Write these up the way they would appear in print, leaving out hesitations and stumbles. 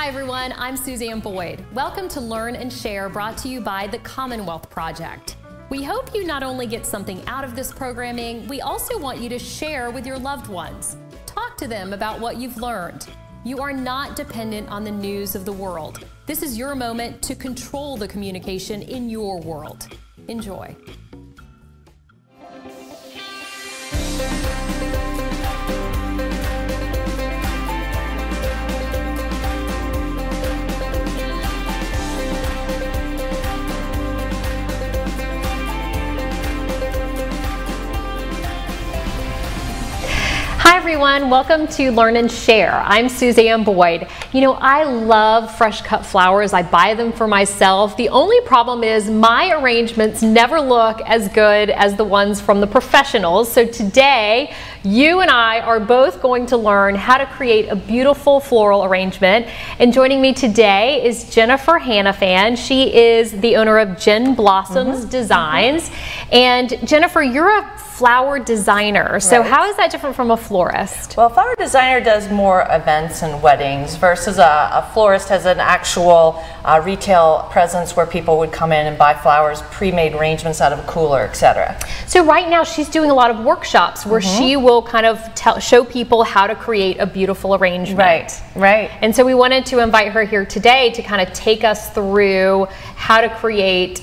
Hi everyone, I'm Suzanne Boyd. Welcome to Learn and Share, brought to you by the Commonwealth Project. We hope you not only get something out of this programming, we also want you to share with your loved ones. Talk to them about what you've learned. You are not dependent on the news of the world. This is your moment to control the communication in your world. Enjoy. Hi everyone, welcome to Learn and Share. I'm Suzanne Boyd. You know, I love fresh cut flowers. I buy them for myself. The only problem is my arrangements never look as good as the ones from the professionals. So today, you and I are both going to learn how to create a beautiful floral arrangement. And joining me today is Jennifer Hannifan. She is the owner of Jen Blossoms Designs. And Jennifer, you're a flower designer. So how is that different from a florist? Well, a flower designer does more events and weddings versus a florist has an actual retail presence where people would come in and buy flowers, pre-made arrangements out of a cooler, etc. So right now she's doing a lot of workshops where she will kind of show people how to create a beautiful arrangement. Right. And so we wanted to invite her here today to kind of take us through how to create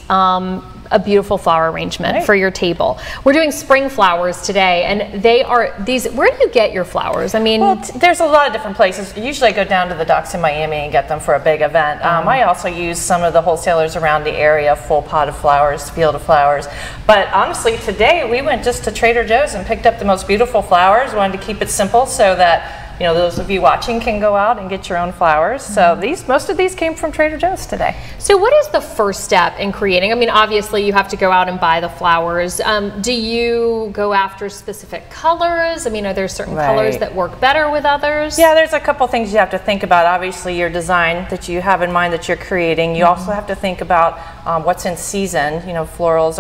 a beautiful flower arrangement for your table. We're doing spring flowers today, and they are these. Where do you get your flowers? I mean, well, there's a lot of different places. Usually I go down to the docks in Miami and get them for a big event. I also use some of the wholesalers around the area, full pot of flowers, field of flowers. But honestly, today we went just to Trader Joe's and picked up the most beautiful flowers. Wanted to keep it simple so that those of you watching can go out and get your own flowers. So most of these came from Trader Joe's today. So what is the first step in creating? I mean, obviously you have to go out and buy the flowers. Do you go after specific colors? I mean, are there certain colors that work better with others? Yeah, there's a couple things you have to think about. Obviously your design that you have in mind that you're creating. You also have to think about what's in season. Florals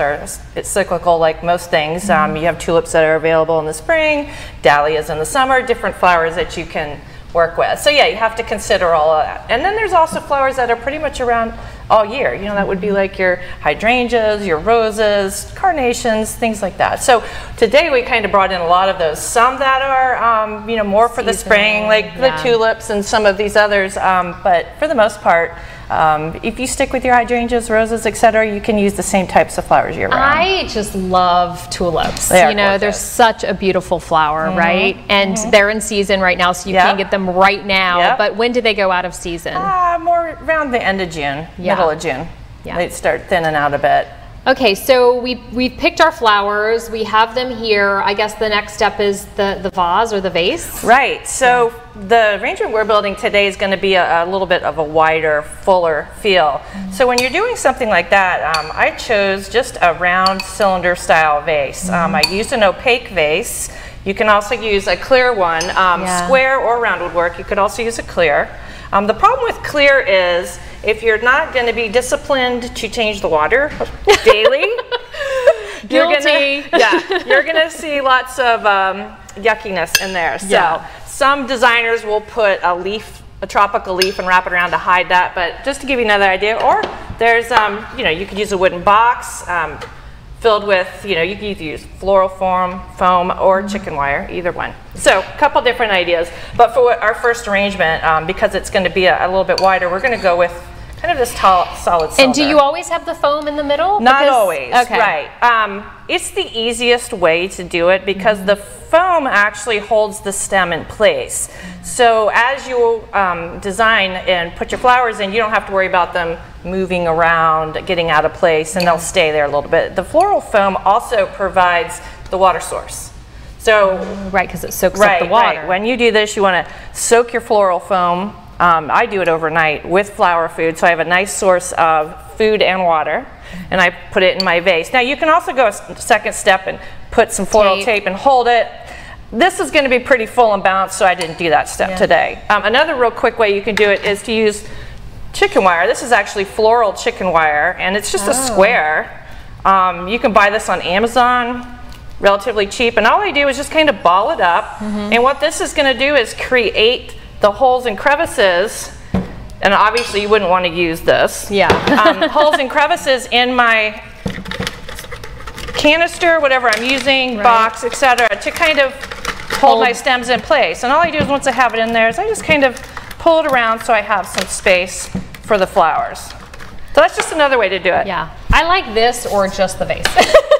it's cyclical like most things. You have tulips that are available in the spring, dahlias in the summer, different flowers that you can work with. So yeah, you have to consider all of that. And then there's also flowers that are pretty much around all year. That would be like your hydrangeas, your roses, carnations, things like that. So today we kind of brought in a lot of those. Some that are more for the spring, like the tulips and some of these others. But for the most part, if you stick with your hydrangeas, roses, etc., you can use the same types of flowers year round. I just love tulips. They're such a beautiful flower, right? And they're in season right now, so you can't get them right now. But when do they go out of season? More around the end of June, middle of June. They start thinning out a bit. Okay, so we've picked our flowers. We have them here. I guess the next step is the vase or the vase. Right. So the arrangement we're building today is going to be a little bit of a wider, fuller feel. So when you're doing something like that, I chose just a round cylinder style vase. I used an opaque vase. You can also use a clear one. Square or round would work. You could also use a clear. The problem with clear is if you're not going to be disciplined to change the water daily, you're going to see lots of yuckiness in there. So some designers will put a tropical leaf and wrap it around to hide that. But just to give you another idea, or there's you could use a wooden box filled with, you can either use floral foam or chicken wire, either one. So a couple different ideas. But for our first arrangement, because it's going to be a little bit wider, we're going to go with kind of this solid cylinder. And do you always have the foam in the middle? Not always, right. It's the easiest way to do it because the foam actually holds the stem in place. So as you design and put your flowers in, you don't have to worry about them moving around, getting out of place, and they'll stay there a little bit. The floral foam also provides the water source. So because it soaks up the water. When you do this, you want to soak your floral foam. I do it overnight with flower food, so I have a nice source of food and water, and I put it in my vase. Now you can also go a second step and put some floral tape and hold it. This is going to be pretty full and balanced, so I didn't do that step today. Another real quick way you can do it is to use chicken wire. This is actually floral chicken wire, and it's just a square. You can buy this on Amazon, relatively cheap, and all I do is just kind of ball it up, and what this is going to do is create the holes and crevices And obviously you wouldn't want to use this. Yeah. Holes and crevices in my canister, whatever I'm using, box, etc., to kind of hold my stems in place. And all I do is once I have it in there is I just kind of pull it around so I have some space for the flowers. So that's just another way to do it. Yeah. I like this or just the vase.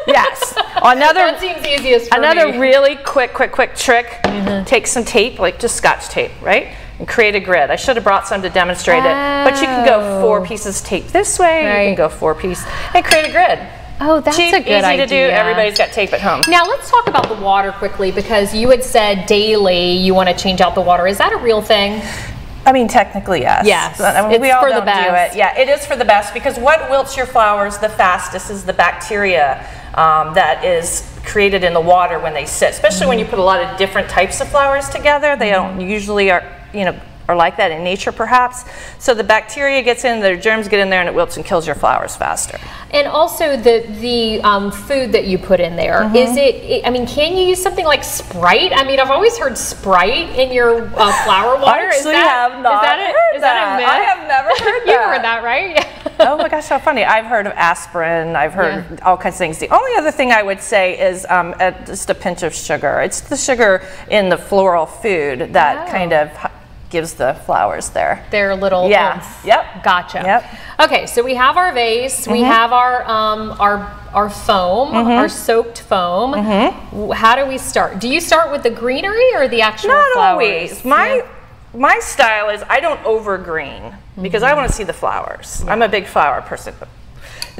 Yes. That seems easiest for another me. really quick trick. Take some tape, like just Scotch tape, right? And create a grid. I should have brought some to demonstrate it. But you can go 4 pieces tape this way. You can go 4 pieces and create a grid. Oh, that's cheap, a good idea. easy to do. Everybody's got tape at home. Now let's talk about the water quickly, because you had said daily you want to change out the water. Is that a real thing? I mean, technically, yes. Yes. I mean, we all don't do best. it. Yeah, it is for the best, because what wilts your flowers the fastest is the bacteria that is created in the water when they sit. Especially when you put a lot of different types of flowers together. They don't usually are like that in nature, perhaps. So the bacteria gets in, the germs get in there, and it wilts and kills your flowers faster. And also the food that you put in there, is it, I mean, can you use something like Sprite? I mean, I've always heard Sprite in your flower water. I actually have not heard that. A myth? I have never heard that. You've heard that, right? Oh my gosh, how funny. I've heard of aspirin, I've heard all kinds of things. The only other thing I would say is just a pinch of sugar. It's the sugar in the floral food that kind of gives the flowers their little oomph. Yep. Gotcha. Yep. Okay, so we have our vase, we have our foam, our soaked foam. How do we start? Do you start with the greenery or the actual flowers? Not always. My style is I don't over green because I want to see the flowers. I'm a big flower person.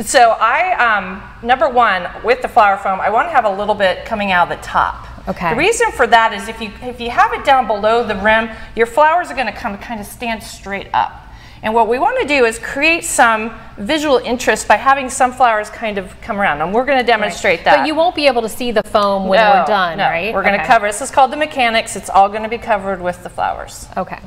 So I, number one, with the flower foam, I want to have a little bit coming out of the top. Okay. The reason for that is if you have it down below the rim, your flowers are going to kind of stand straight up. And what we want to do is create some visual interest by having some flowers kind of come around. And we're going to demonstrate that. But you won't be able to see the foam when we're done, right? We're going to cover, this is called the mechanics. It's all going to be covered with the flowers. Okay.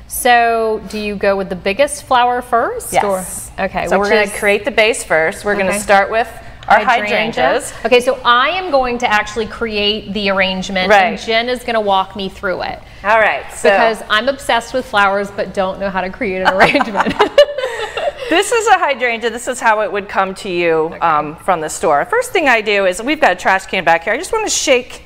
So do you go with the biggest flower first? Yes. Or, okay. So we're going to create the base first. We're going to start with our hydrangeas. Okay, so I am going to actually create the arrangement, and Jen is going to walk me through it. All right. So because I'm obsessed with flowers, but don't know how to create an arrangement. This is a hydrangea. This is how it would come to you from the store. First thing I do is, we've got a trash can back here. I just want to shake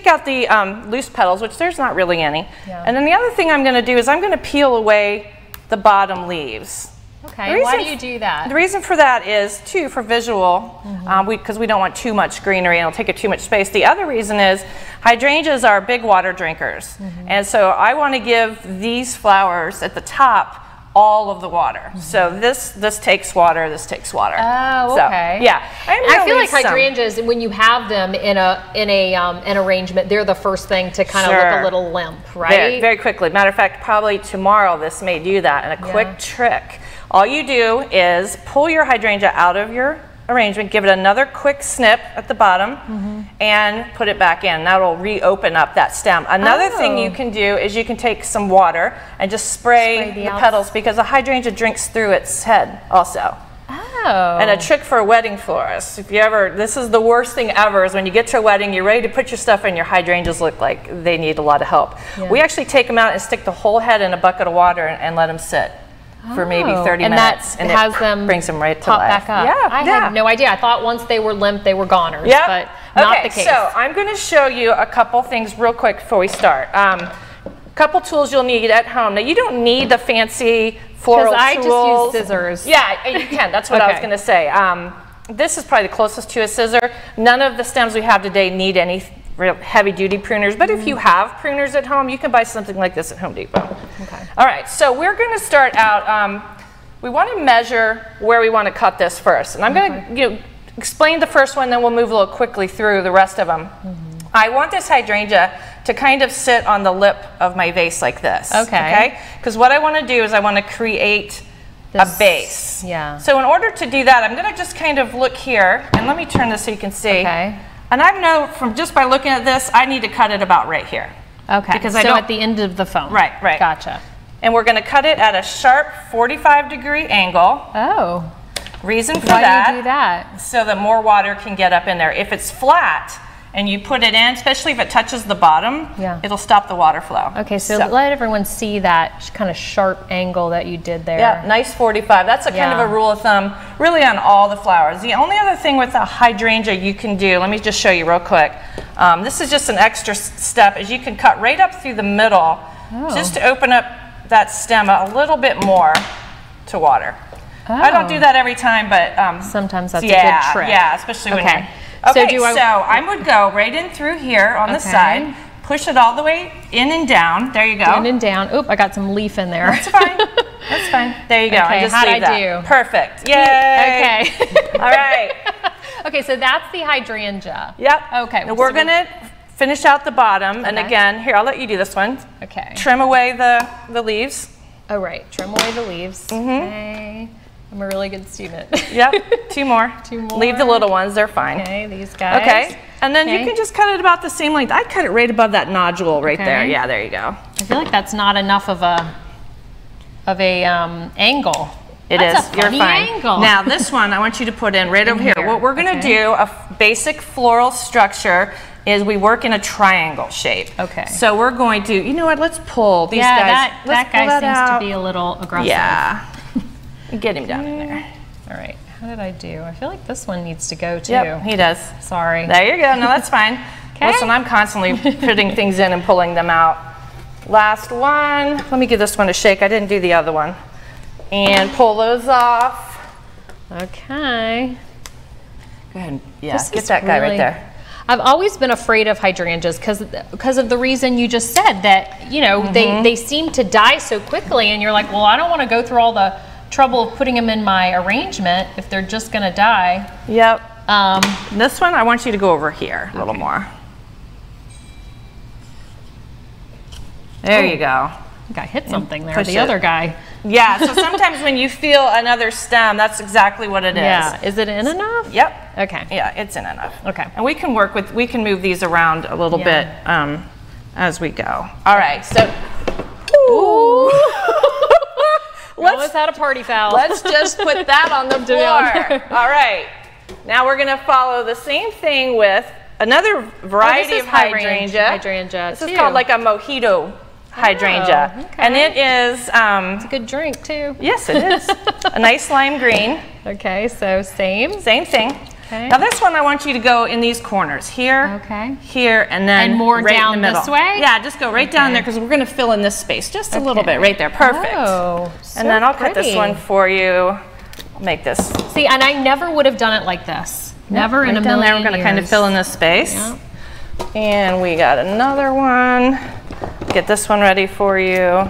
out the loose petals, which there's not really any. And then the other thing I'm going to do is I'm going to peel away the bottom leaves. Okay, why do you do that? The reason for that is, too, for visual, because we don't want too much greenery and it'll take up too much space. The other reason is hydrangeas are big water drinkers. And so I want to give these flowers at the top all of the water. So this takes water, this takes water. Oh, okay. So, yeah. I feel like hydrangeas, when you have them in an arrangement, they're the first thing to kind of look a little limp, right? Very, very quickly. Matter of fact, probably tomorrow this may do that. And a quick trick. All you do is pull your hydrangea out of your arrangement, give it another quick snip at the bottom, and put it back in. That'll reopen up that stem. Another thing you can do is you can take some water and just spray the petals, because a hydrangea drinks through its head also. Oh. And a trick for a wedding florist, if you ever, this is the worst thing ever, is when you get to a wedding, you're ready to put your stuff in, your hydrangeas look like they need a lot of help. We actually take them out and stick the whole head in a bucket of water and let them sit for maybe 30 minutes, and it brings them right to life. Back up. I had no idea. I thought once they were limp, they were goners, but not the case. So I'm going to show you a couple things real quick before we start. Couple tools you'll need at home. Now, you don't need the fancy floral tools. I just use scissors. Yeah, you can. That's what I was going to say. This is probably the closest to a scissor. None of the stems we have today need any real heavy-duty pruners, but if you have pruners at home, you can buy something like this at Home Depot. All right, so we're going to start out, we want to measure where we want to cut this first. And I'm going to explain the first one, then we'll move a little quickly through the rest of them. I want this hydrangea to kind of sit on the lip of my vase like this. Okay? Because what I want to do is I want to create a base. So in order to do that, I'm going to just kind of look here, and let me turn this so you can see. And I know from just by looking at this, I need to cut it about right here. Because so at the end of the foam. Right. Gotcha. And we're going to cut it at a sharp 45-degree angle. Oh. Reason for that. Why do you do that? So that more water can get up in there. If it's flat and you put it in, especially if it touches the bottom, it'll stop the water flow. Okay, so let everyone see that kind of sharp angle that you did there. Yeah, nice 45. That's a kind of a rule of thumb, really on all the flowers. The only other thing with a hydrangea you can do, let me just show you real quick. This is just an extra step, is you can cut right up through the middle, just to open up that stem a little bit more to water. I don't do that every time, but sometimes that's a good trick. Yeah, especially when you're... Okay, so I would go right in through here on the side, push it all the way in and down. There you go. In and down. Oop, I got some leaf in there. That's fine. That's fine. There you go. Okay, and just how'd leave I that. do? Perfect. Yay. Okay. All right. Okay, so that's the hydrangea. Yep. Okay. Now we're going to finish out the bottom. And again, here, I'll let you do this one. Okay. Trim away the leaves. Oh, right. Trim away the leaves. Okay. I'm a really good student. Yep. Two more. Leave the little ones. They're fine. Okay, these guys. Okay. And then you can just cut it about the same length. I cut it right above that nodule right there. Yeah, there you go. I feel like that's not enough of a angle. That's a funny angle. Now this one I want you to put in right over here. What we're going to do, a basic floral structure, is we work in a triangle shape. Okay. So we're going to, you know what, let's pull these guys. That guy seems to be a little aggressive. Yeah. Get him down in there. All right. How did I do? I feel like this one needs to go too. Yep, he does. Sorry. There you go. No, that's fine. Listen, I'm constantly putting things in and pulling them out. Last one. Let me give this one a shake. I didn't do the other one. And pull those off. Okay. Go ahead. Yeah, get that guy right there. I've always been afraid of hydrangeas because of the reason you just said, that, you know, they seem to die so quickly, and you're like, well, I don't want to go through all the trouble of putting them in my arrangement if they're just going to die. Yep. This one, I want you to go over here a little more. There you go. I think I hit something there. The other guy. Yeah, so sometimes when you feel another stem, that's exactly what it is. Yeah. Is it in enough? Yep. Okay. Yeah, it's in enough. Okay. And we can move these around a little bit as we go. All right, so. Ooh. Let's had a party foul. Let's just put that on the floor. All right. Now we're going to follow the same thing with another variety of hydrangea. This is called like a mojito hydrangea. Okay. And it is... it's a good drink too. Yes, it is. A nice lime green. Okay, so same. Same thing. Okay. Now this one I want you to go in these corners. Here, here, and then more right down in the middle. This way? Yeah, just go right down there because we're going to fill in this space just a little bit right there. Perfect. Oh, so and then I'll cut this one for you. I'll make this. See, and I never would have done it like this. Never in a million years. We're going to kind of fill in this space. Yep. And we got another one. Get this one ready for you.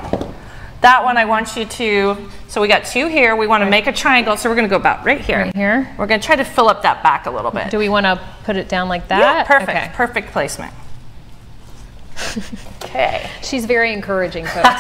That one I want you to, so we got two here. We want to make a triangle, so we're going to go about right here. Right here? We're going to try to fill up that back a little bit. Do we want to put it down like that? Yeah, perfect. Okay. Perfect placement. Okay. She's very encouraging, folks. All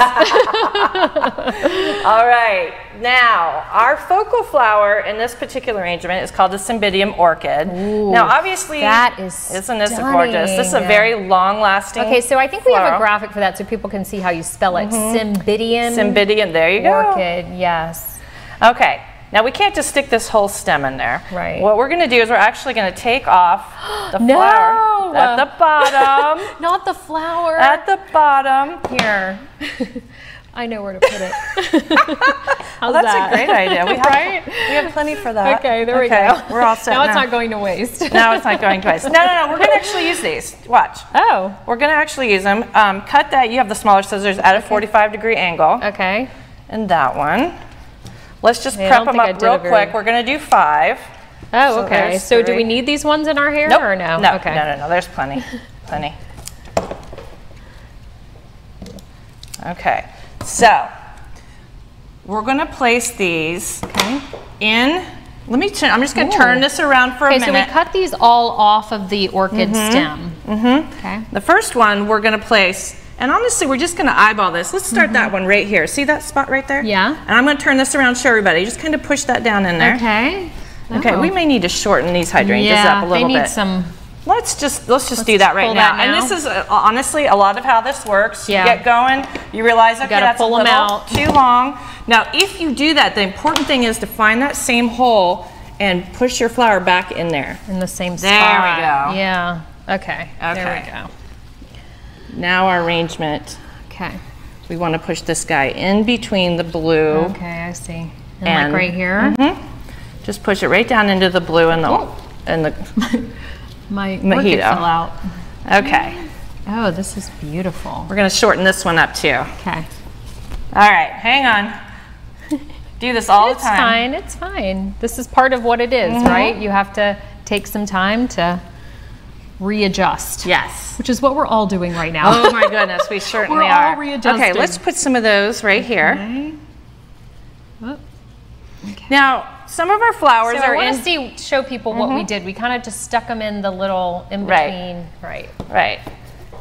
right. Now, our focal flower in this particular arrangement is called the Cymbidium orchid. Ooh, now, obviously, isn't this gorgeous? This is a very long-lasting Okay, so I think we have a graphic for that so people can see how you spell it. Cymbidium. Cymbidium, there you go. Orchid, yes. Okay. Now, we can't just stick this whole stem in there. Right. What we're going to do is we're actually going to take off the flower at the bottom. Not the flower. At the bottom. Here. I know where to put it. How's that's that? a great idea. We have plenty for that. Okay, there we go. We're all set now. It's not going to waste. No, it's not going to waste. No. We're going to actually use these. Watch. Oh. We're going to actually use them. Cut that. You have the smaller scissors at a 45-degree angle. Okay. And that one. Let's just prep them up real quick. We're going to do 5. Oh, okay. So do we need these ones in our hair or no? No, okay. No. There's plenty. Plenty. Okay. So we're going to place these in. I'm just going to turn this around for a minute. Okay, so we cut these all off of the orchid stem. Okay. The first one we're going to place. And honestly, we're just going to eyeball this. Let's start that one right here. See that spot right there? Yeah. And I'm going to turn this around, show everybody. Just kind of push that down in there. Okay. Okay, we may need to shorten these hydrangeas up a little bit. They need some. Let's just do that right now. And this is honestly a lot of how this works. You get going, you realize, okay, that's a little too long. Now, if you do that, the important thing is to find that same hole and push your flower back in there. In the same spot. There we go. Yeah. Okay. There we go. Now our arrangement. Okay. We want to push this guy in between the blue. Okay, I see. And like right here. Just push it right down into the blue and the my mojito fell out. Okay. Oh, this is beautiful. We're going to shorten this one up too. Okay. All right, hang on. Do this all the time. It's fine. This is part of what it is, right? You have to take some time to readjust. Yes. Which is what we're all doing right now. Oh my goodness, we certainly we're are. all readjusting. Okay, let's put some of those right here. Oh. Okay. Now, some of our flowers are I want to show people what we did. We kind of just stuck them in the little in between. Right.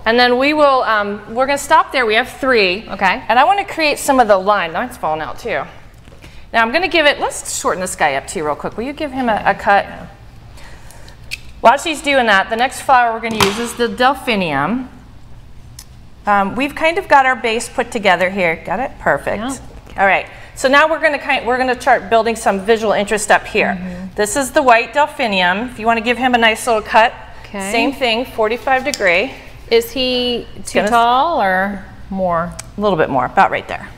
And then we will, we're going to stop there. We have 3. Okay. And I want to create some of the line. Mine's falling out too. Now I'm going to give it, let's shorten this guy up too real quick. Will you give him a cut? Yeah. While she's doing that, the next flower we're going to use is the delphinium. We've kind of got our base put together here. Got it? Perfect. Yeah. All right. So now we're going to start building some visual interest up here. This is the white delphinium. If you want to give him a nice little cut, same thing, 45 degree. Is he too tall or more? A little bit more, about right there.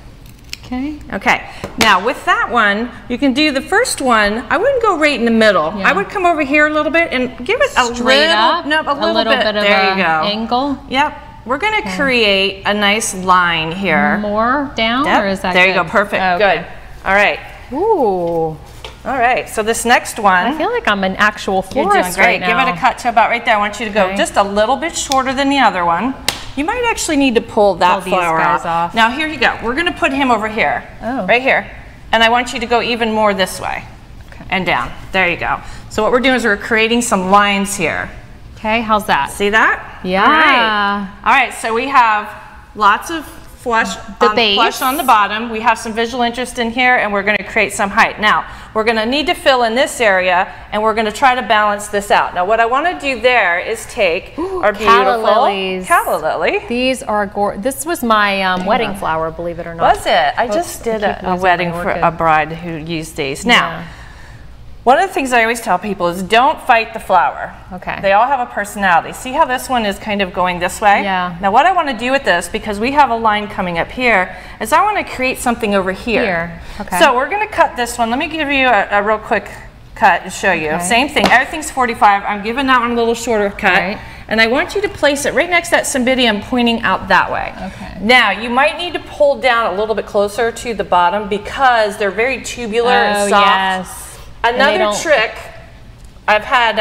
Okay. Okay. Now with that one, you can do the first one. I wouldn't go right in the middle. Yeah. I would come over here a little bit and give it a little bit of there you go. Angle. Yep. We're going to create a nice line here. More down, or is that there good? You go. Perfect. Oh, okay. Good. All right. Ooh. All right. So this next one. I feel like I'm an actual florist. You're doing great. Right now. Give it a cut to about right there. I want you to go just a little bit shorter than the other one. You might actually need to pull that flower off. Now here you go. We're going to put him over here. Oh. Right here. And I want you to go even more this way. And down. There you go. So what we're doing is we're creating some lines here. Okay, how's that? See that? Yeah. All right, so we have lots of flesh on the bottom. We have some visual interest in here, and we're going to create some height. Now, we're going to need to fill in this area, and we're going to try to balance this out. Now, what I want to do there is take our beautiful calla lily. These are gorgeous. This was my wedding flower, believe it or not. Was it? I just did a wedding for a bride who used these. Now, one of the things I always tell people is don't fight the flower. Okay. They all have a personality. See how this one is kind of going this way? Yeah. Now what I want to do with this, because we have a line coming up here, is I want to create something over here. Okay. So we're going to cut this one. Let me give you a real quick cut and show you. Same thing. Everything's 45. I'm giving that one a little shorter cut. Right. And I want you to place it right next to that cymbidium pointing out that way. Okay. Now, you might need to pull down a little bit closer to the bottom because they're very tubular and soft. Yes. Another trick, I've had,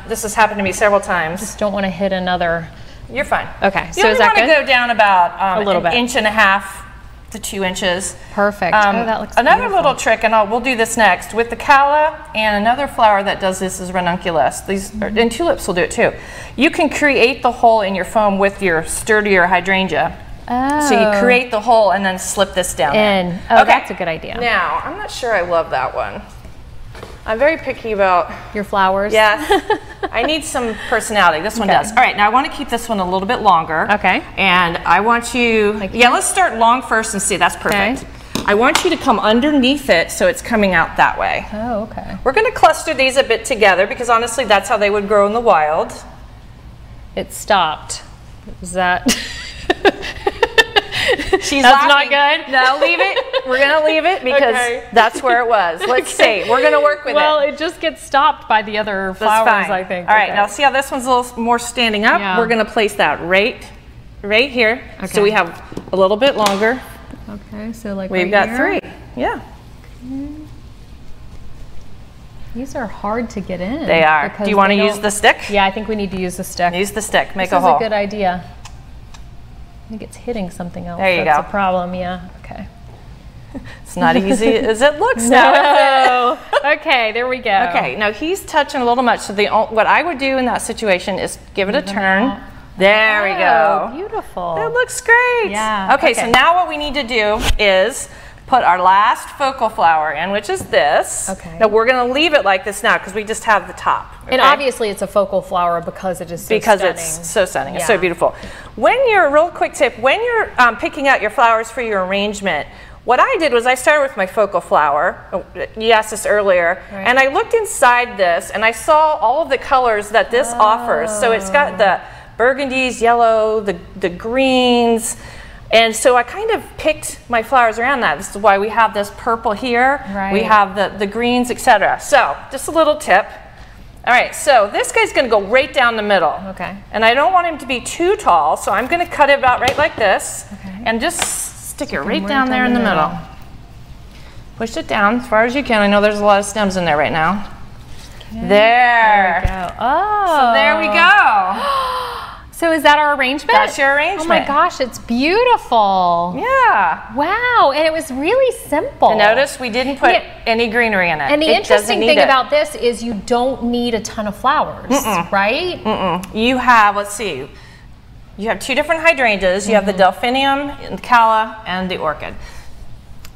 this has happened to me several times. Just don't want to hit another. You're fine. Okay, so is that good? You want to go down about a little bit. 1.5 to 2 inches. Perfect. That looks another beautiful. little trick, and we'll do this next, with the calla, and another flower that does this is ranunculus. These, and tulips will do it too. You can create the hole in your foam with your sturdier hydrangea. Oh. So you create the hole and then slip this down in. Oh, that's a good idea. Now, I'm not sure I love that one. I'm very picky about your flowers. Yes. I need some personality. This one does. All right, now I want to keep this one a little bit longer. Okay. And I want you, let's start long first and see. That's perfect. Okay. I want you to come underneath it so it's coming out that way. Oh, okay. We're going to cluster these a bit together because honestly that's how they would grow in the wild. It stopped. Is that... She's that's laughing. Not good. No, leave it. We're gonna leave it because that's where it was. Let's see. We're gonna work with it. Well, it just gets stopped by the other flowers, I think. All right. Now see how this one's a little more standing up. Yeah. We're gonna place that right here. Okay. So we have a little bit longer. Okay. So like we've got 3. Yeah. Okay. These are hard to get in. They are. Do you want to use the stick? Yeah, I think we need to use the stick. Use the stick. Make a hole. This is a good idea. I think it's hitting something else. There you go. That's a problem, yeah. Okay. It's not easy as it looks now. Okay, there we go. Okay, now he's touching a little much, so what I would do in that situation is give it a turn. There we go. Beautiful. That looks great. Yeah. Okay, so now what we need to do is put our last focal flower in, which is this. Okay. Now we're going to leave it like this now because we just have the top. Okay? And obviously it's a focal flower because it is so stunning. It's so stunning. Yeah. It's so beautiful. When you're, real quick tip, when you're picking out your flowers for your arrangement, What I did was I started with my focal flower. You asked this earlier. Right. And I looked inside this and I saw all of the colors that this offers. So it's got the burgundies, yellow, the greens. And so I kind of picked my flowers around that. This is why we have this purple here. Right. We have the greens, etc. So just a little tip. All right, so this guy's going to go right down the middle. Okay. And I don't want him to be too tall, so I'm going to cut it about right like this. Okay. And just stick it right down there in the middle. Push it down as far as you can. I know there's a lot of stems in there right now. Okay. There we go. Oh. So there we go. So is that our arrangement? That's your arrangement. Oh my gosh, it's beautiful. Yeah. Wow, and it was really simple. And notice we didn't put any greenery in it. And the interesting thing about this is you don't need a ton of flowers, right? You have, let's see, you have 2 different hydrangeas. You have the delphinium, the CALLA, and the orchid.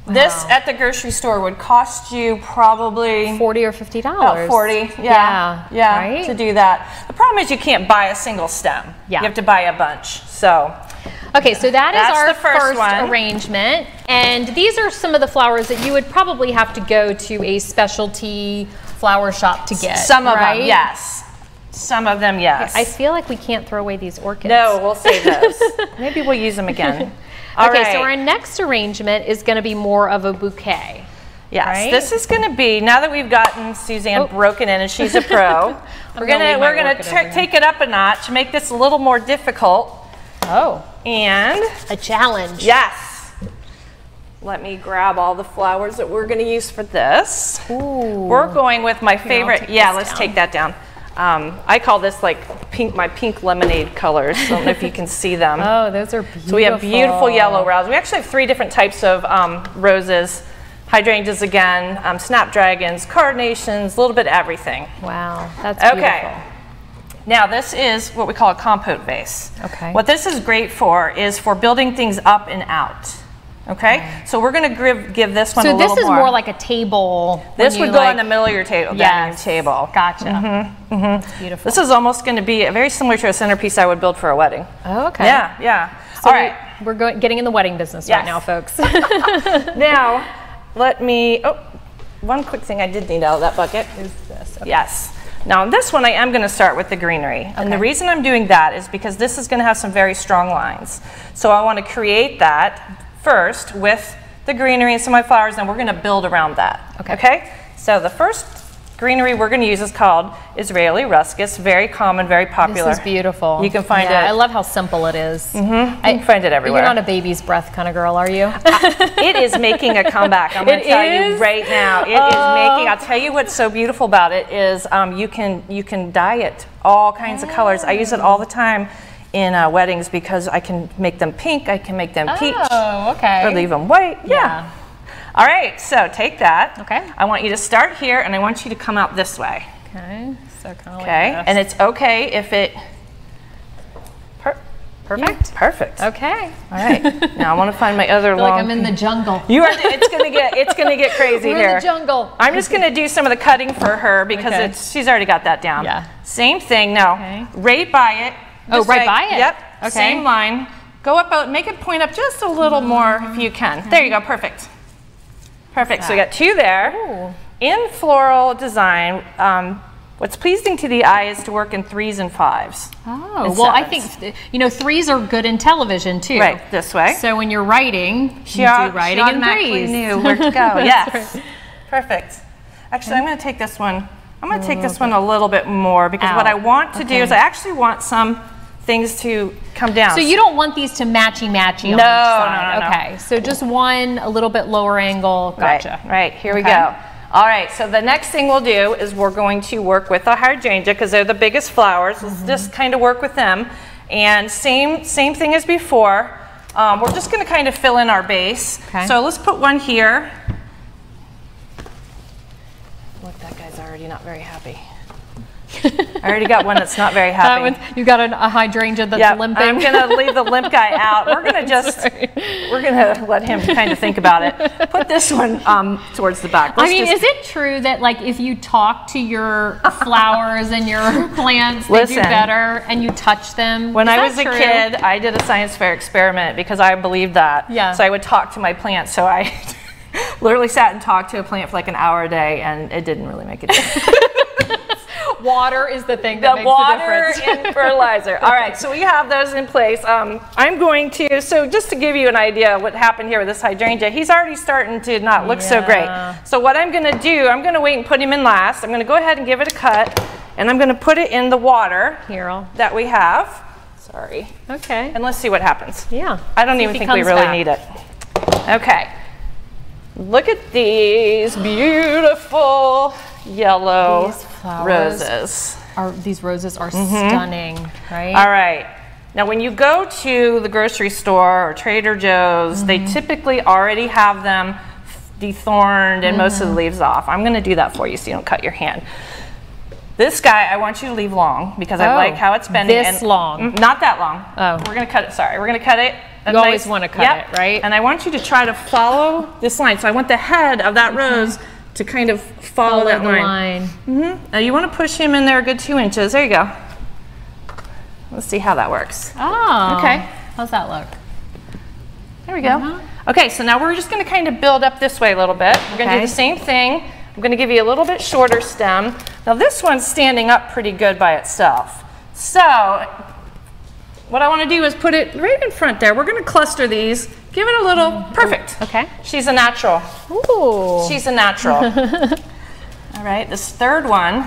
Wow. This at the grocery store would cost you probably $40 or $50. About 40, yeah, right? To do that. The problem is you can't buy a single stem. Yeah. You have to buy a bunch. So, okay, so that's our first one. arrangement, and these are some of the flowers that you would probably have to go to a specialty flower shop to get. Some of them, yes. Some of them, yes. I feel like we can't throw away these orchids. No, we'll save those. Maybe we'll use them again. Okay, so our next arrangement is going to be more of a bouquet. Yes, right? This is going to be, now that we've gotten Suzanne broken in and she's a pro, we're gonna take it up a notch, make this a little more difficult. Oh. And a challenge. Yes. Let me grab all the flowers that we're going to use for this. Ooh. We're going with my favorite. Yeah, let's take that down. I call this like my pink lemonade colors. I don't know if you can see them. Oh, those are beautiful. So we have beautiful yellow roses. We actually have 3 different types of roses. Hydrangeas again, snapdragons, carnations, a little bit of everything. Wow, that's beautiful. Okay. Now this is what we call a compote vase. Okay. What this is great for is for building things up and out. Okay, so we're going to give this one a little more. So this is more like a table. This would go in the middle of your table. Yes. Table. Gotcha. That's beautiful. This is almost going to be very similar to a centerpiece I would build for a wedding. Oh, okay. Yeah, yeah. So all right. We're getting in the wedding business right now, folks. Now, let me, one quick thing I did need out of that bucket. Is this. Okay. Yes. Now on this one I am going to start with the greenery. Okay. And the reason I'm doing that is because this is going to have some very strong lines. So I want to create that first with the greenery and some of my flowers, and we're going to build around that. Okay? So the first greenery we're going to use is called Israeli Ruscus. Very common, very popular. This is beautiful. You can find it. I love how simple it is. You can find it everywhere. You're not a baby's breath kind of girl, are you? It is making a comeback. I'm going to tell you right now. It is making. I'll tell you what's so beautiful about it is you can dye it all kinds of colors. I use it all the time in weddings because I can make them pink, I can make them peach, or leave them white. Yeah. All right, so take that. Okay. I want you to start here, and I want you to come out this way. Okay. So kind of like this. And it's okay if it. Perfect. Yeah. Perfect. Okay. All right. Now I want to find my other long. Like I'm in the jungle. You are. It's gonna get crazy We're here. in the jungle. I'm just gonna do some of the cutting for her because she's already got that down. Yeah. Same thing. Now, right by it. Oh, right by it. Yep. Okay. Same line. Go up. Make it point up just a little more if you can. There you go. Perfect. Perfect. So we got 2 there. Ooh. In floral design, what's pleasing to the eye is to work in 3s and 5s. Oh, well, I think 3s are good in television too. Right, this way. So when you're writing, she you do writing in 3s. Knew where to go. Yes. Right. Perfect. Actually, I'm going to take this one. I'm going to take this one a little bit more because what I want to do is I actually want some things to come down. So you don't want these to matchy-matchy on each side. No. Okay, so just one a little bit lower angle. Gotcha. Right. Here we go. All right, so the next thing we'll do is we're going to work with the hydrangea because they're the biggest flowers. Let's just kind of work with them. And same thing as before. We're just going to kind of fill in our base. Okay. So let's put one here. Look, that guy's already not very happy. I already got one that's not very happy. You got a hydrangea that's limping. I'm gonna leave the limp guy out. We're gonna we're gonna let him kind of think about it. Put this one towards the back. Is it true that like if you talk to your flowers and your plants, they do better, and you touch them? When I was a kid, I did a science fair experiment because I believed that. Yeah. So I would talk to my plants. So I literally sat and talked to a plant for like an hour a day, and it didn't really make a difference. Water is the thing that makes the difference. Water and fertilizer. All right, so we have those in place. I'm going to, so just to give you an idea of what happened here with this hydrangea, he's already starting to not look so great. So what I'm going to do, I'm going to wait and put him in last. I'm going to go ahead and give it a cut, and I'm going to put it in the water that we have. Sorry. Okay. And let's see what happens. Yeah. I don't even think we really need it. Okay. Look at these beautiful yellow roses. These roses are stunning, right? All right. Now, when you go to the grocery store or Trader Joe's, they typically already have them dethorned and most of the leaves off. I'm going to do that for you so you don't cut your hand. This guy, I want you to leave long because I like how it's bending. This long? Not that long. Oh. We're going to cut it. Sorry. We're going to cut it. You always want to cut it, right? And I want you to try to follow this line. So I want the head of that rose to kind of follow that line. Now you want to push him in there a good 2 inches. There you go. Let's see how that works. Oh. Okay. How's that look? There we go. Okay, so now we're just going to kind of build up this way a little bit. We're going to do the same thing. I'm going to give you a little bit shorter stem. Now this one's standing up pretty good by itself. So what I want to do is put it right in front there. We're going to cluster these. Give it a little, perfect. Okay. She's a natural. Ooh. She's a natural. All right, this third one,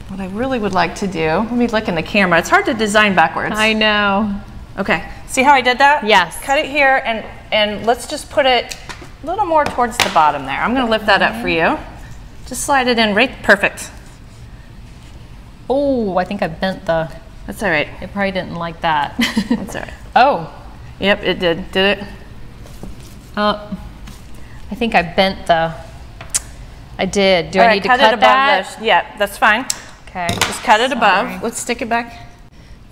what I really would like to do, let me look in the camera. It's hard to design backwards. I know. Okay, see how I did that? Yes. Cut it here and let's just put it a little more towards the bottom there. I'm going to lift that up for you. Just slide it in right, perfect. Oh, I think I bent the... That's all right. It probably didn't like that. That's all right. Oh. Yep, it did. Did it? I think I bent the... I did. Do I need to cut it that? above yeah, that's fine. Okay. Just cut it above. Let's stick it back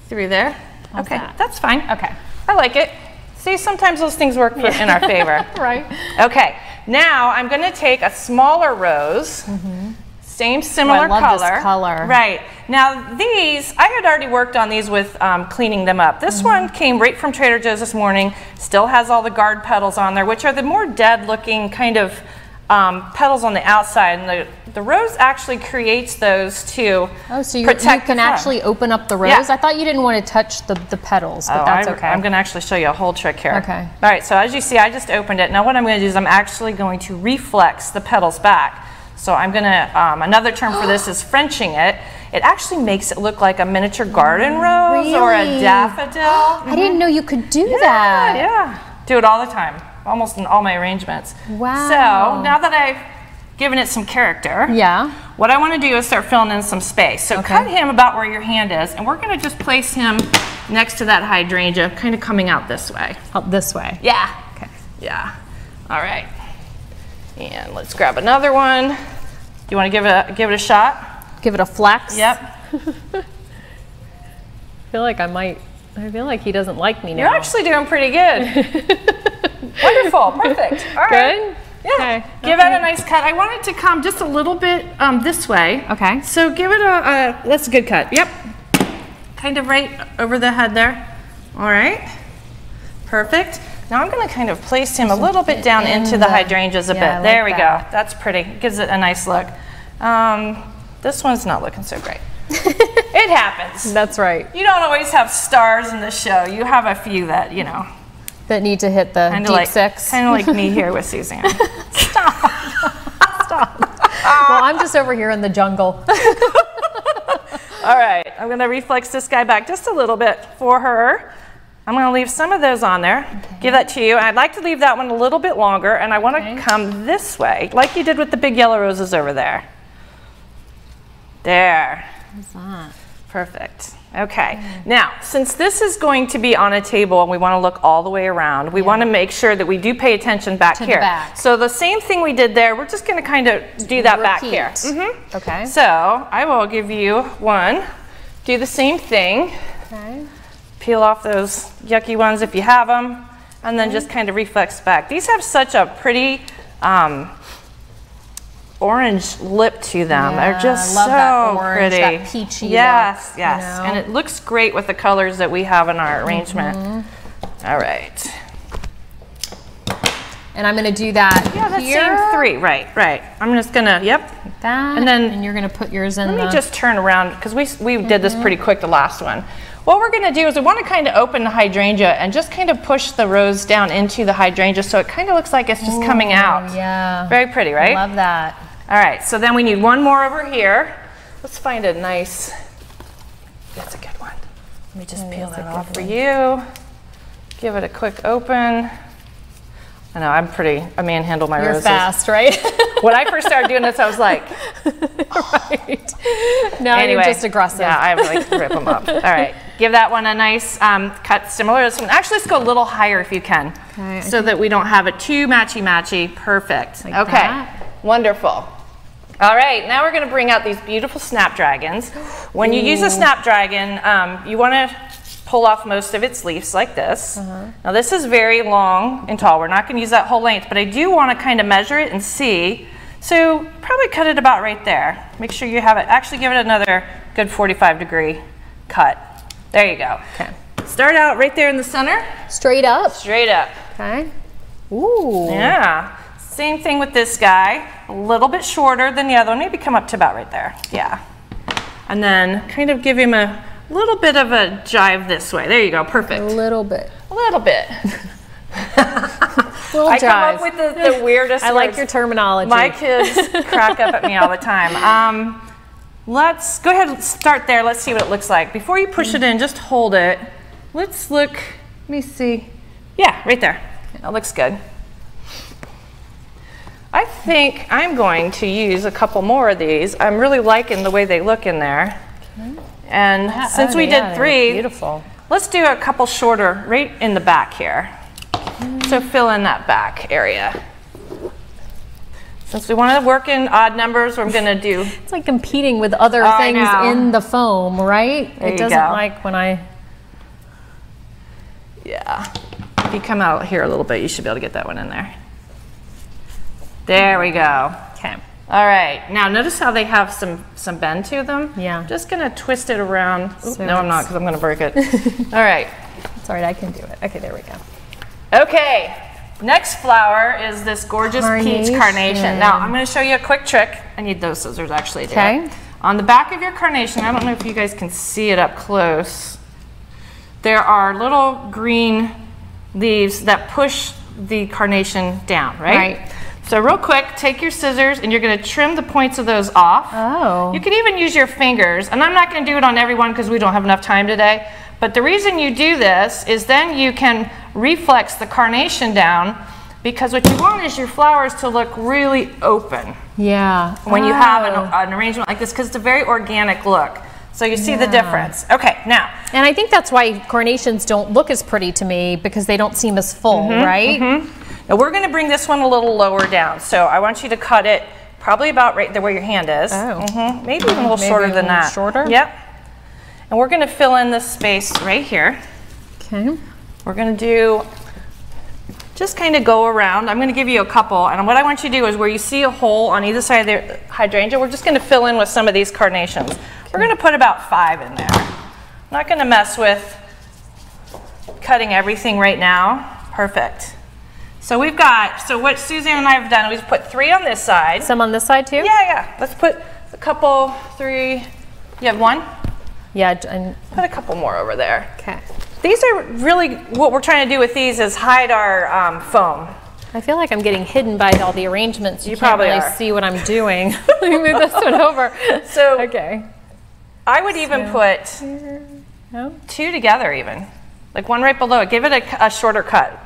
through there. How's okay, that? That's fine. Okay. I like it. See, sometimes those things work in our favor. Right. Okay, now I'm going to take a smaller rose. Same similar I love color. This color. Right. Now these, I had already worked on these with cleaning them up. This one came right from Trader Joe's this morning. Still has all the guard petals on there, which are the more dead looking kind of petals on the outside. And the rose actually creates those to protect you can actually open up the rose? Yeah. I thought you didn't want to touch the petals, but that's okay. I'm going to actually show you a whole trick here. Okay. All right, so as you see, I just opened it. Now what I'm going to do is I'm actually going to reflex the petals back. So I'm going to, another term for this is Frenching it. It actually makes it look like a miniature garden rose or a daffodil. I didn't know you could do that. Yeah, do it all the time, almost in all my arrangements. Wow. So now that I've given it some character, what I want to do is start filling in some space. So cut him about where your hand is, and we're going to just place him next to that hydrangea, kind of coming out this way. Out this way? Yeah. Okay. Yeah. All right. And let's grab another one. Do you want to give it a shot? Give it a flex? Yep. I feel like he doesn't like me now. You're actually doing pretty good. Wonderful. Perfect. All right. Good? Yeah. Okay. Give it a nice cut. I want it to come just a little bit this way. Okay. So give it that's a good cut. Yep. Kind of right over the head there. All right. Perfect. Now I'm going to kind of place him a little bit down into the hydrangeas a bit. There we go. That's pretty. Gives it a nice look. This one's not looking so great. It happens. That's right. You don't always have stars in the show. You have a few that, you know. That need to hit the deep six. Kind of like me here with Suzanne. Stop. Stop. Well, I'm just over here in the jungle. All right. I'm going to reflex this guy back just a little bit for her. I'm going to leave some of those on there. Okay. Give that to you. I'd like to leave that one a little bit longer, and I want to come this way, like you did with the big yellow roses over there. There. What's that? Perfect. Okay, now since this is going to be on a table and we want to look all the way around, we want to make sure that we do pay attention back here. So the same thing we did there, we're just going to kind of do that back here. Okay. So I will give you one, do the same thing. Okay. Peel off those yucky ones if you have them, and then just kind of reflex back. These have such a pretty orange lip to them. They're just so that orange, pretty. That peachy yes, look, yes. you know? And it looks great with the colors that we have in our arrangement. All right. And I'm going to do that here. Same three. Right, right. I'm just going to, Like that. And then you're going to put yours in. Let me just turn around because we did this pretty quick the last one. What we're going to do is we want to kind of open the hydrangea and just kind of push the rose down into the hydrangea so it kind of looks like it's just coming out. Yeah. Very pretty, right? I love that. All right, so then we need one more over here. Let's find a nice, that's a good one. Let me just peel that off for you. Give it a quick open. I know, I manhandle my roses. You're fast, right? When I first started doing this, I was like, right. Now anyway, you're just aggressive. Yeah, I like rip them up. All right, give that one a nice cut similar to this one. Actually, let's go a little higher if you can, so that we don't have it too matchy-matchy. Perfect. Like okay, that. Wonderful. All right, now we're going to bring out these beautiful snapdragons. When you use a snapdragon, you want to pull off most of its leaves like this. Now this is very long and tall. We're not going to use that whole length, but I do want to kind of measure it and see. So probably cut it about right there. Make sure you have it. Actually give it another good 45-degree cut. There you go. Okay. Start out right there in the center. Straight up? Straight up. Okay. Ooh. Yeah. Same thing with this guy. A little bit shorter than the other one. Maybe come up to about right there. Yeah. And then kind of give him a little bit of a jive this way. There you go. Perfect. A little bit. A little bit. I come up with the weirdest I like words. your terminology. My kids crack up at me all the time. Let's go ahead and start there. Let's see what it looks like. Before you push it in, just hold it. Let's look. Let me see. Yeah, right there. That looks good. I think I'm going to use a couple more of these. I'm really liking the way they look in there. And since we did three, beautiful. Let's do a couple shorter right in the back here. So fill in that back area. Since we want to work in odd numbers, we're going to do... It's like competing with other things in the foam, right? It doesn't like when I... Yeah. If you come out here a little bit, you should be able to get that one in there. There we go. Okay. All right. Now notice how they have some bend to them. Yeah. Just going to twist it around. Oops, So no, I'm not because I'm going to break it. All right. It's all right. I can do it. Okay, there we go. Okay. Next flower is this gorgeous peach carnation. Now I'm going to show you a quick trick. I need those scissors actually. Okay. On the back of your carnation, I don't know if you guys can see it up close. There are little green leaves that push the carnation down, right? Right. So real quick, take your scissors and you're going to trim the points of those off. Oh. You can even use your fingers, and I'm not going to do it on every one because we don't have enough time today. But the reason you do this is then you can reflex the carnation down, because what you want is your flowers to look really open. Yeah. When you have an arrangement like this, because it's a very organic look. So you see the difference. Okay, now. And I think that's why carnations don't look as pretty to me, because they don't seem as full, right? Now we're going to bring this one a little lower down. So I want you to cut it probably about right there where your hand is. Oh. Maybe even a little shorter than that. Shorter? Yep. And we're going to fill in this space right here. Okay. We're going to do, just kind of go around. I'm going to give you a couple. And what I want you to do is where you see a hole on either side of the hydrangea, we're just going to fill in with some of these carnations. Okay. We're going to put about 5 in there. I'm not going to mess with cutting everything right now. Perfect. So we've got, so what Suzanne and I have done, we've put 3 on this side. Some on this side too? Yeah. Let's put a couple, 3. You have 1? Yeah. And put a couple more over there. Okay. These are really, what we're trying to do with these is hide our foam. I feel like I'm getting hidden by all the arrangements. You probably can't really see what I'm doing. Let me move this one over. So okay. I would even put 2 together even. Like one right below it. Give it a shorter cut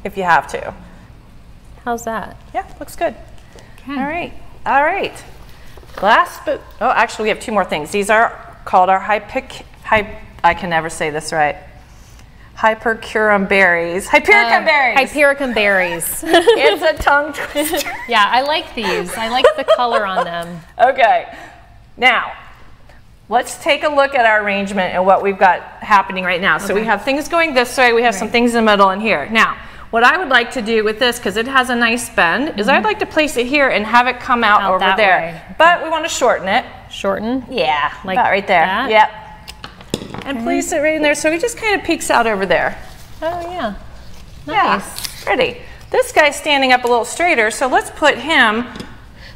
if you have to. How's that? Yeah, looks good. Okay. All right. Last but, oh, actually we have 2 more things. These are called our I can never say this right. Hypericum berries. Hypericum berries. Hypericum berries. It's a tongue twister. Yeah, I like these. I like the color on them. Okay, now let's take a look at our arrangement and what we've got happening right now. So we have things going this way, we have some things in the middle and here. Now, what I would like to do with this, because it has a nice bend, is I'd like to place it here and have it come out over there. Way. But we want to shorten it. Shorten? Yeah, like about right there. That? Yep. And place it right in there so he just kind of peeks out over there. Oh yeah, nice. Yeah, pretty. This guy's standing up a little straighter, so let's put him.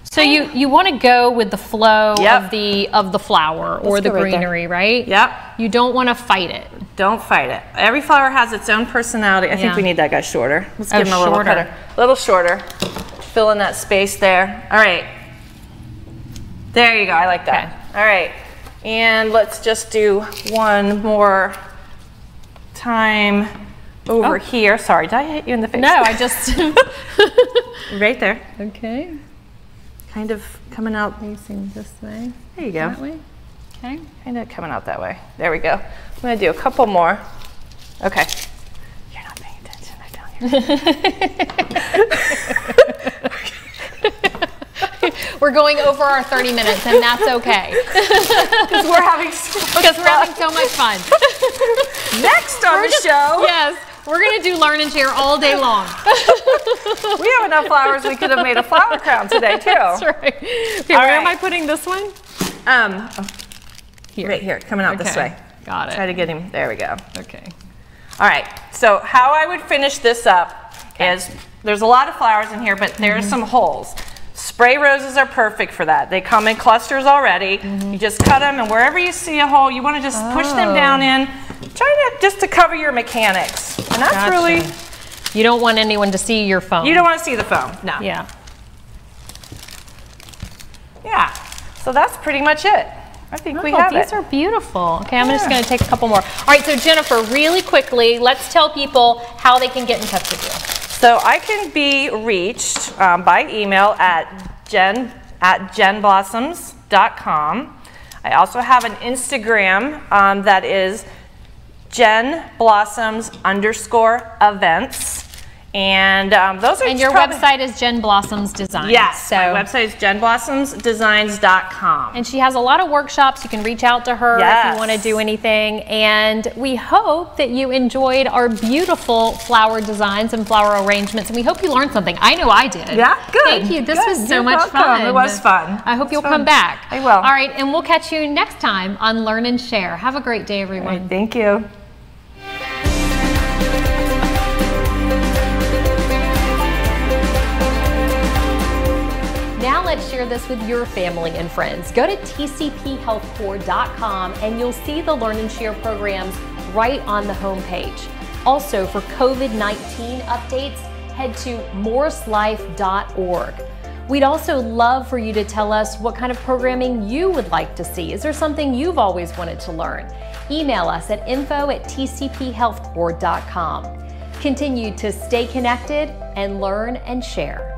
So you want to go with the flow of the flower or the greenery, right? Yep. You don't want to fight it. Don't fight it. Every flower has its own personality. I think we need that guy shorter. Let's give him a little cutter. A little shorter. Fill in that space there. All right. There you go. I like that. Okay. All right. And let's just do one more time over here. Sorry, did I hit you in the face? No, I just... Right there. Okay. Kind of coming out. Facing this way. There you go. That way. Okay. Kind of coming out that way. There we go. I'm going to do a couple more. Okay. You're not paying attention. I tell you. We're going over our 30 minutes, and that's okay. Because we're having so much fun. Next on the show. Yes, we're going to do Learn and Share all day long. We have enough flowers, we could have made a flower crown today, too. That's right. Okay, where am I putting this one? Here. Right here, coming out this way. Got it. Try to get him. There we go. Okay. All right. So how I would finish this up is there's a lot of flowers in here, but there's some holes. Spray roses are perfect for that. They come in clusters already. You just cut them, and wherever you see a hole, you want to just push them down in, trying to cover your mechanics. And that's really... You don't want anyone to see your foam. You don't want to see the foam. No. Yeah. Yeah. So that's pretty much it. I think we have it. These are beautiful. Okay, I'm just going to take a couple more. All right, so Jennifer, really quickly, let's tell people how they can get in touch with you. So I can be reached by email at jenblossoms.com. I also have an Instagram that is jenblossoms_events. And those are your website is Jen Blossoms Designs. Yes, so my website is jenblossomsdesigns.com. And she has a lot of workshops. You can reach out to her if you want to do anything. And we hope that you enjoyed our beautiful flower designs and flower arrangements. And we hope you learned something. I know I did. Yeah, good. Thank you. This was so much fun. It was fun. I hope you'll come back. I will. All right, and we'll catch you next time on Learn and Share. Have a great day, everyone. All right, thank you. Now let's share this with your family and friends. Go to tcphealthcore.com and you'll see the Learn and Share programs right on the home page. Also, for COVID-19 updates, head to morselife.org. We'd also love for you to tell us what kind of programming you would like to see. Is there something you've always wanted to learn? Email us at info@tcphealthcore.com. Continue to stay connected and learn and share.